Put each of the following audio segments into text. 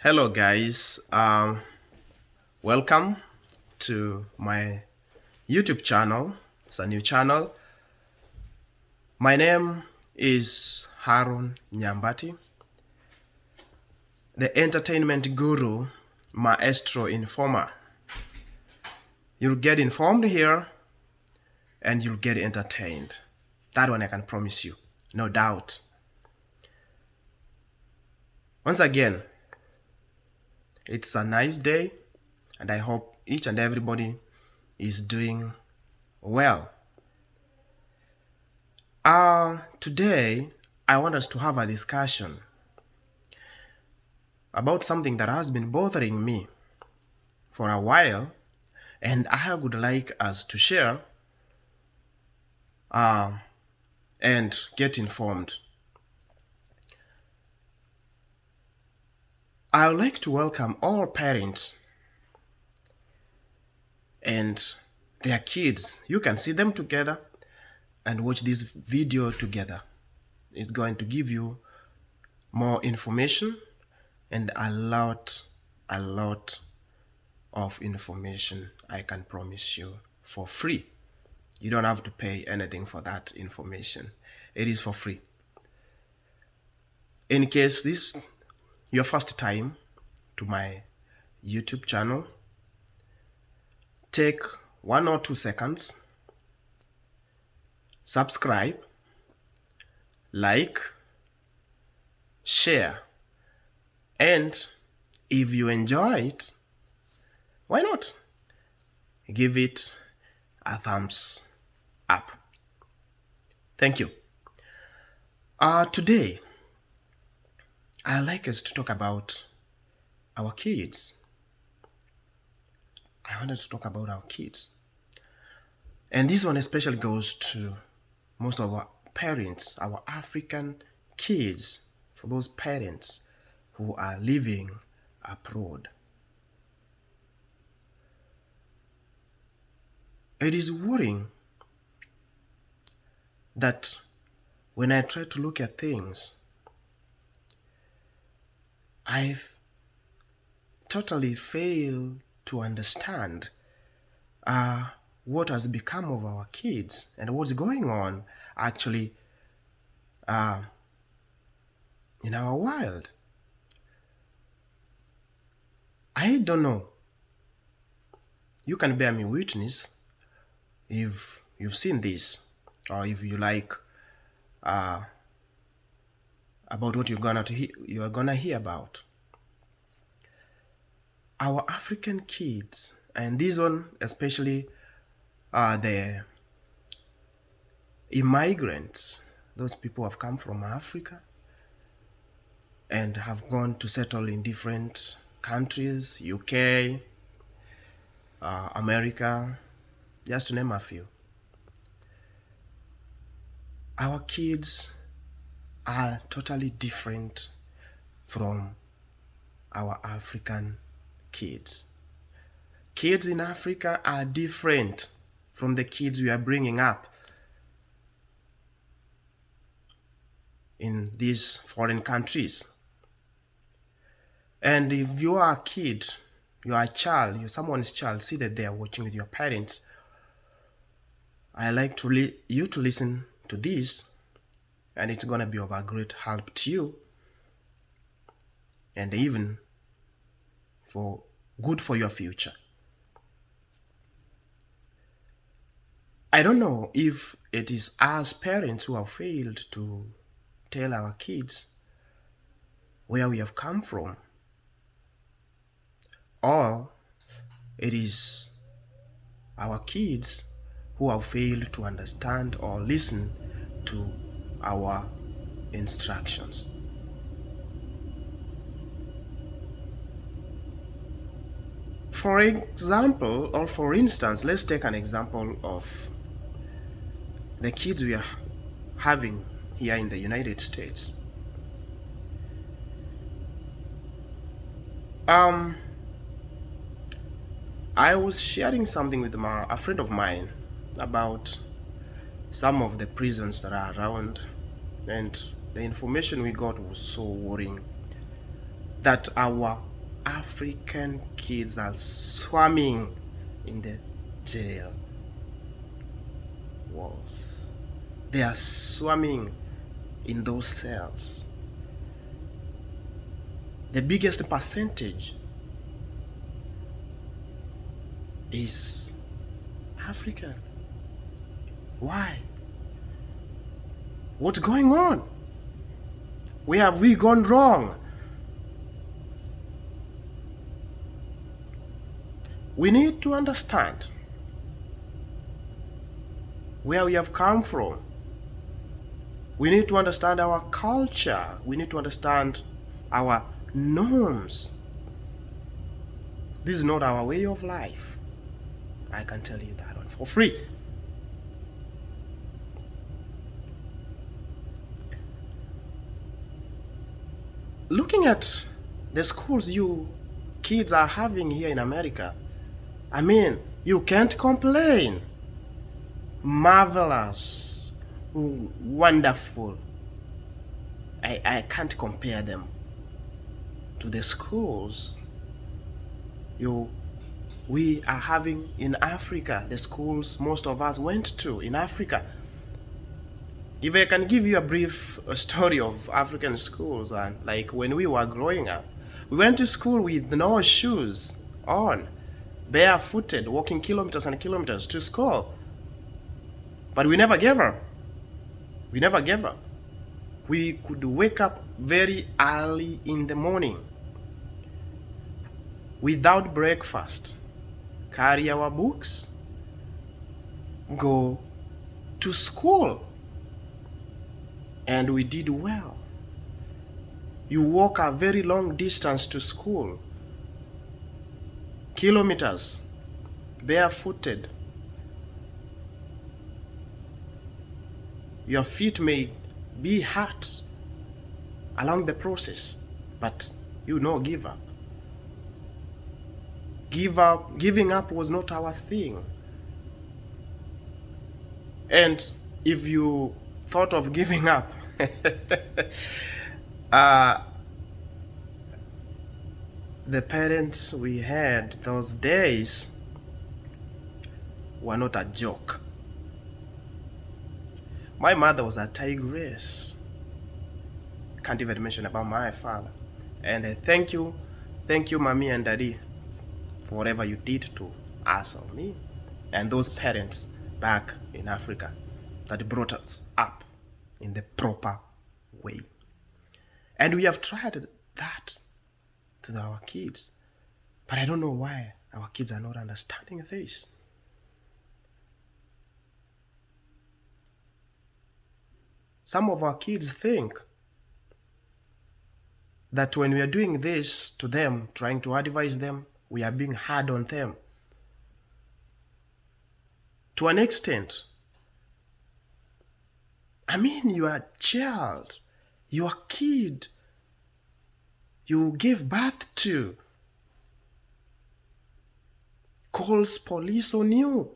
Hello, guys. Welcome to my YouTube channel. It's a new channel. My name is Harun Nyambati, the entertainment guru, maestro informer. You'll get informed here and you'll get entertained. That one I can promise you, no doubt. Once again, it's a nice day and I hope each and everybody is doing well. Today, I want us to have a discussion about something that has been bothering me for a while, and I would like us to share and get informed. I would like to welcome all parents and their kids. You can see them together and watch this video together. It's going to give you more information and a lot of information, I can promise you, for free. You don't have to pay anything for that information. It is for free. In case this is your first time to my YouTube channel, take 1 or 2 seconds, subscribe, like, share, and if you enjoy it, why not give it a thumbs up. Thank you. Today, I'd like us to talk about our kids. I wanted to talk about our kids. And this one especially goes to most of our parents, our African kids, for those parents who are living abroad. It is worrying that when I try to look at things, I've totally failed to understand what has become of our kids and what's going on actually in our world. I don't know. You can bear me witness if you've seen this, or if you like about what you're gonna hear about. Our African kids, and this one especially the immigrants, those people have come from Africa and have gone to settle in different countries, UK, America, just to name a few. Our kids are totally different from our African kids. Kids in Africa are different from the kids we are bringing up in these foreign countries. And if you are a kid, you are a child, you're someone's child, seated there watching with your parents, I like you to listen to this, and it's going to be of a great help to you, and even good for your future. I don't know if it is us parents who have failed to tell our kids where we have come from, or it is our kids who have failed to understand or listen to our instructions. For example, or for instance, let's take an example of the kids we are having here in the United States. I was sharing something with a friend of mine about some of the prisons that are around, and the information we got was so worrying that our African kids are swarming in the jail walls. They are swarming in those cells. The biggest percentage is African. Why? What's going on? Where have we gone wrong? We need to understand where we have come from. We need to understand our culture. We need to understand our norms. This is not our way of life. I can tell you that one for free. Looking at the schools you kids are having here in America, I mean, you can't complain. Marvelous, wonderful. I can't compare them to the schools we are having in Africa, the schools most of us went to in Africa. If I can give you a brief story of African schools, and like when we were growing up, we went to school with no shoes on, barefooted, walking kilometers and kilometers to school. But we never gave up. We never gave up. We could wake up very early in the morning without breakfast, carry our books, go to school. And we did well. You walk a very long distance to school, kilometers, barefooted. Your feet may be hurt along the process, but you no give up. Giving up was not our thing. And if you thought of giving up, the parents we had those days were not a joke. My mother was a tigress. Can't even mention about my father. And thank you, mommy and daddy, for whatever you did to us or me and those parents back in Africa that brought us up in the proper way. And we have tried that to our kids. But I don't know why our kids are not understanding this. Some of our kids think that when we are doing this to them, trying to advise them, we are being hard on them. To an extent, I mean, you are a child, you are a kid, you gave birth to, calls police on you,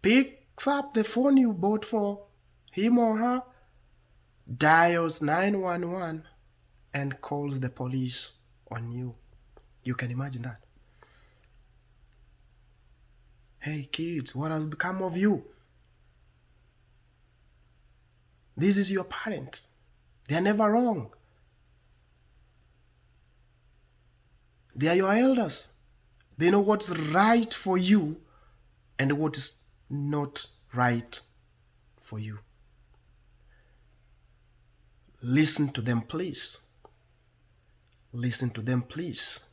picks up the phone you bought for him or her, dials 911 and calls the police on you. You can imagine that. Hey kids, what has become of you? This is your parent. They are never wrong. They are your elders. They know what's right for you and what is not right for you. Listen to them, please. Listen to them, please,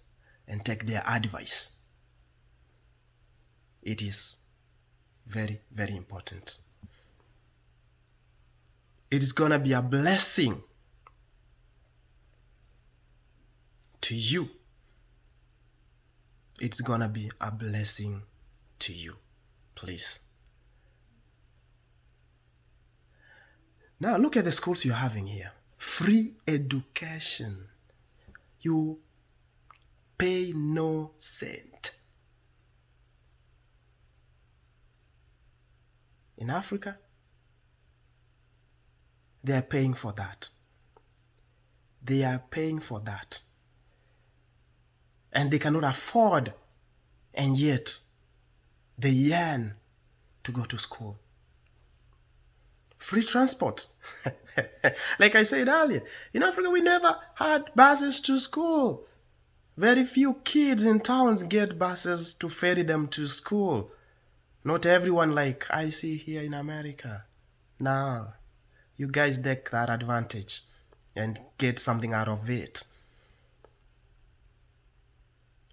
and take their advice. It is very, very important. It is going to be a blessing to you. It's going to be a blessing to you. Please. Now look at the schools you're having here. Free education. You pay no cent. In Africa, they are paying for that. They are paying for that. And they cannot afford, and yet they yearn to go to school. Free transport. Like I said earlier, in Africa we never had buses to school. Very few kids in towns get buses to ferry them to school. Not everyone like I see here in America. Now, you guys take that advantage and get something out of it.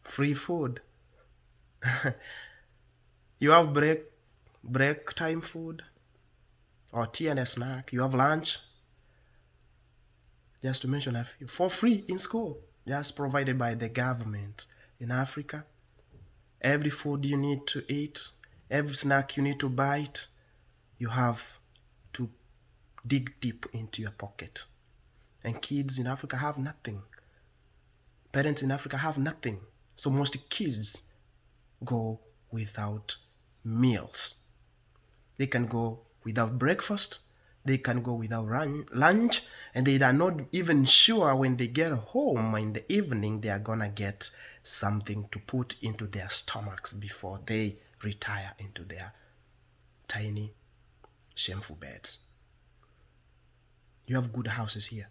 Free food. You have break time food or tea and a snack. You have lunch. Just to mention a few. For free in school. Just provided by the government. In Africa, every food you need to eat, every snack you need to bite, you have to dig deep into your pocket. And kids in Africa have nothing. Parents in Africa have nothing. So most kids go without meals. They can go without breakfast. They can go without lunch. And they are not even sure when they get home in the evening they are gonna get something to put into their stomachs before they retire into their tiny, shameful beds. You have good houses here.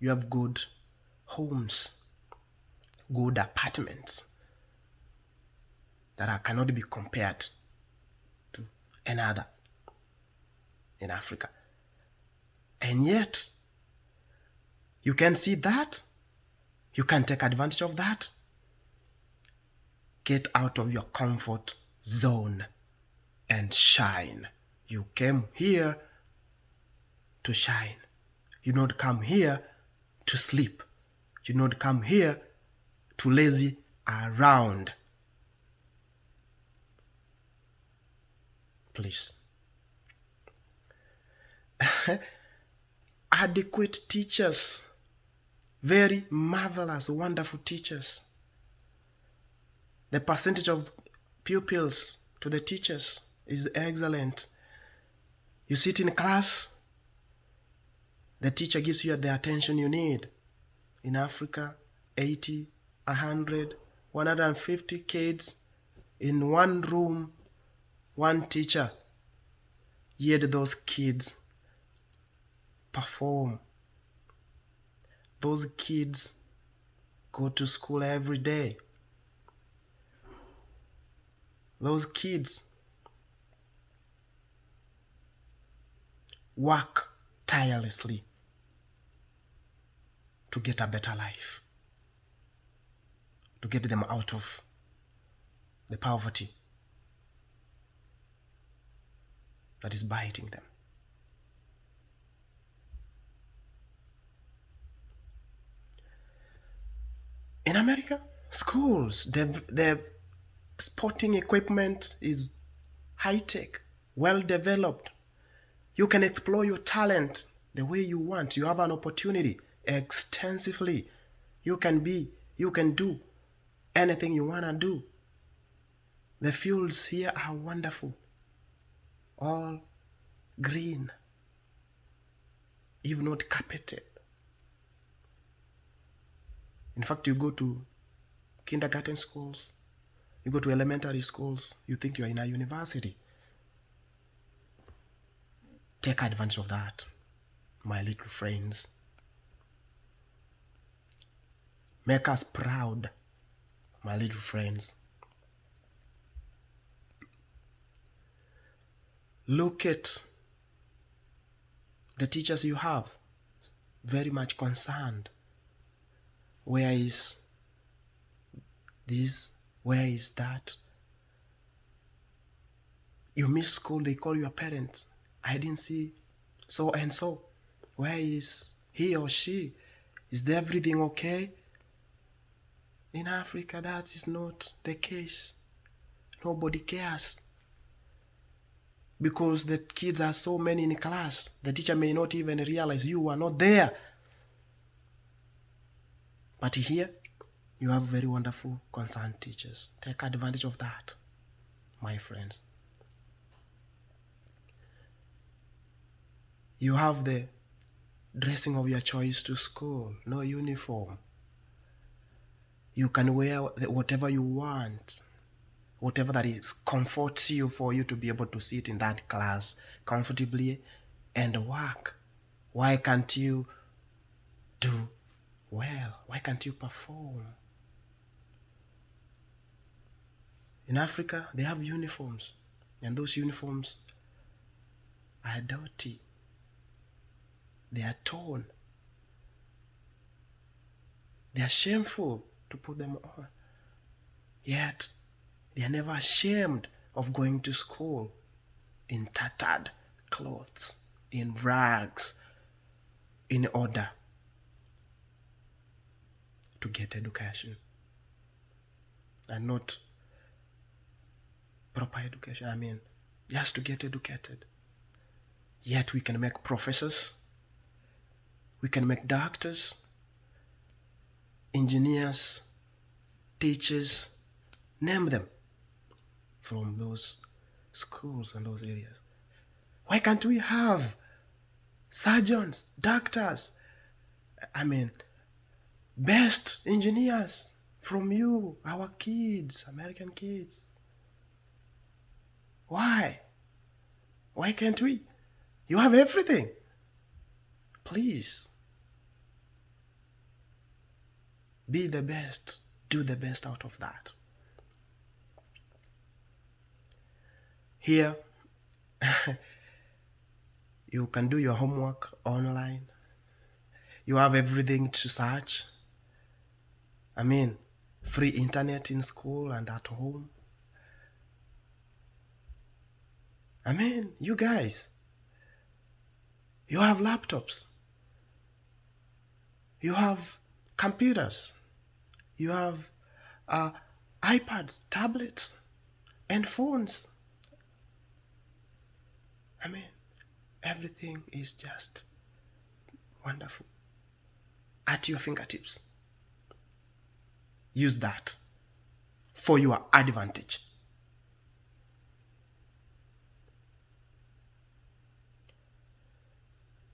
You have good homes, good apartments that cannot be compared to another in Africa. And yet, you can see that. You can take advantage of that. Get out of your comfort zone and shine. You came here to shine. You don't come here to sleep. You don't come here to lazy around. Please. Adequate teachers. Very marvelous, wonderful teachers. The percentage of pupils to the teachers is excellent. You sit in class, the teacher gives you the attention you need. In Africa, 80, 100, 150 kids in one room, one teacher. Yet those kids perform. Those kids go to school every day. Those kids work tirelessly to get a better life, to get them out of the poverty that is biting them. In America, schools, the sporting equipment is high-tech, well-developed. You can explore your talent the way you want. You have an opportunity extensively. You can do anything you want to do. The fields here are wonderful. All green, if not carpeted. In fact, you go to kindergarten schools, you go to elementary schools, you think you're in a university. Take advantage of that, my little friends. Make us proud, my little friends. Look at the teachers you have, very much concerned. Where is this? Where is that? You miss school, they call your parents. I didn't see so and so. Where is he or she? Is everything okay? In Africa, that is not the case. Nobody cares. Because the kids are so many in class, the teacher may not even realize you are not there. But here, you have very wonderful, concerned teachers. Take advantage of that, my friends. You have the dressing of your choice to school, no uniform. You can wear whatever you want, whatever that is comforts you for you to be able to sit in that class comfortably and work. Why can't you do well? Why can't you perform? In Africa, they have uniforms, and those uniforms are dirty. They are torn. They are shameful to put them on. Yet, they are never ashamed of going to school in tattered clothes, in rags, in order to get education. And not proper education, just to get educated. Yet we can make professors, we can make doctors, engineers, teachers, name them, from those schools and those areas. Why can't we have surgeons, doctors, best engineers from you, our kids, American kids? Why? Why can't we? You have everything. Please. Be the best. Do the best out of that. Here, you can do your homework online. You have everything to search. Free internet in school and at home. You guys, you have laptops. You have computers. You have iPads, tablets, and phones. Everything is just wonderful at your fingertips. Use that for your advantage.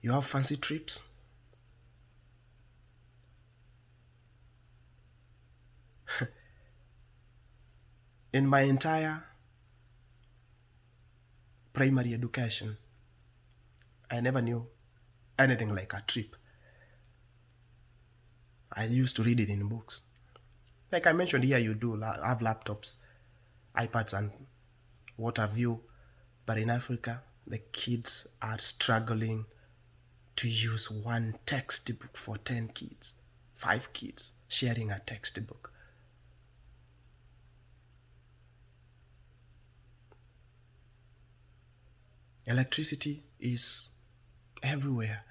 You have fancy trips. In my entire primary education, I never knew anything like a trip. I used to read it in books. Like I mentioned here, you do have laptops, iPads, and what have you. But in Africa, the kids are struggling to use one textbook for 10 kids, 5 kids sharing a textbook. Electricity is everywhere.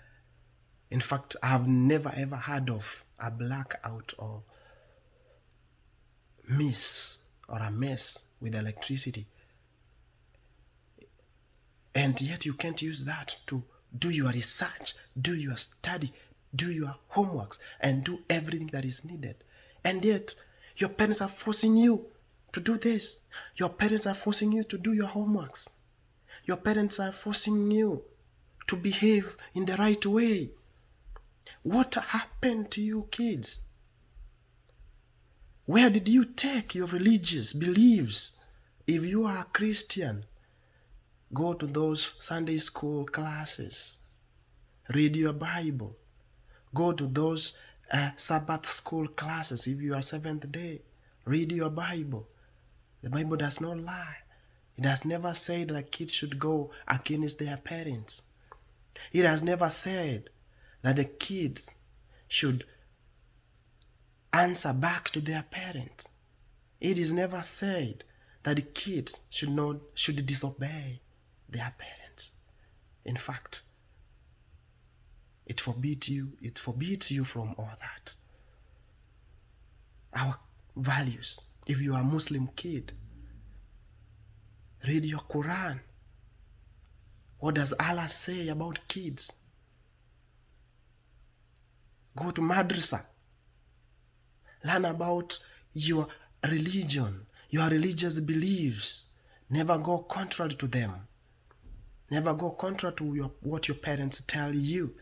In fact, I have never ever heard of a blackout or miss or a mess with electricity. And yet you can't use that to do your research, do your study, do your homeworks, and do everything that is needed. And yet your parents are forcing you to do this. Your parents are forcing you to do your homeworks. Your parents are forcing you to behave in the right way. What happened to you kids? Where did you take your religious beliefs? If you are a Christian, go to those Sunday school classes. Read your Bible. Go to those Sabbath school classes. If you are Seventh Day, read your Bible. The Bible does not lie. It has never said that kids should go against their parents. It has never said that the kids should answer back to their parents. It is never said that the kids should disobey their parents. In fact, it forbids you from all that. Our values. If you are a Muslim kid, read your Quran. What does Allah say about kids? Go to madrasa. Learn about your religion, your religious beliefs. Never go contrary to them. Never go contrary to what your parents tell you.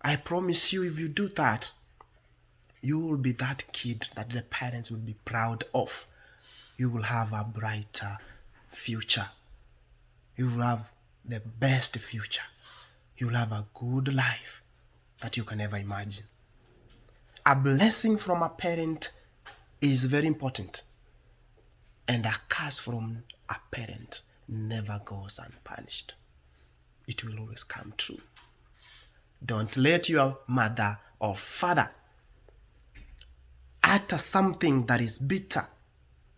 I promise you, if you do that, you will be that kid that the parents will be proud of. You will have a brighter future. You will have the best future. You will have a good life that you can ever imagine. A blessing from a parent is very important. And a curse from a parent never goes unpunished. It will always come true. Don't let your mother or father utter something that is bitter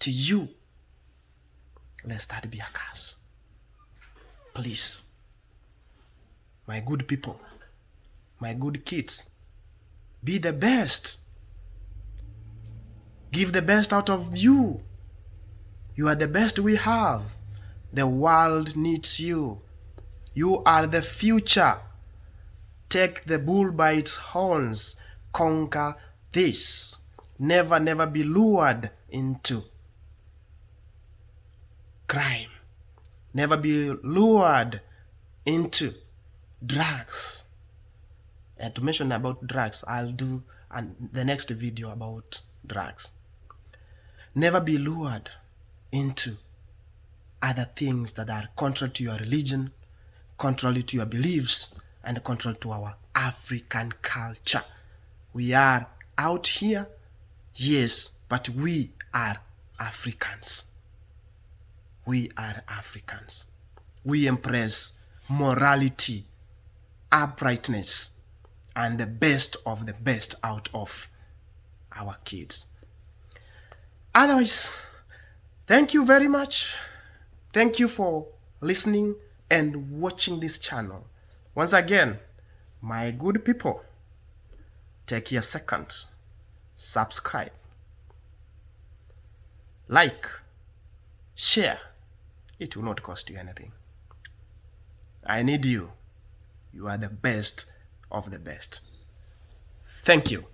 to you, lest that be a curse. Please, my good people, my good kids, be the best. Give the best out of you. You are the best we have. The world needs you. You are the future. Take the bull by its horns. Conquer this. Never, never be lured into crime. Never be lured into drugs. And to mention about drugs, I'll do the next video about drugs. Never be lured into other things that are contrary to your religion, contrary to your beliefs, and contrary to our African culture. We are out here, yes, but we are Africans. We are Africans. We embrace morality, uprightness, and the best of the best out of our kids. Otherwise, thank you very much. Thank you for listening and watching this channel. Once again, my good people, take a second, subscribe, like, share. It will not cost you anything. I need you. You are the best of the best. Thank you.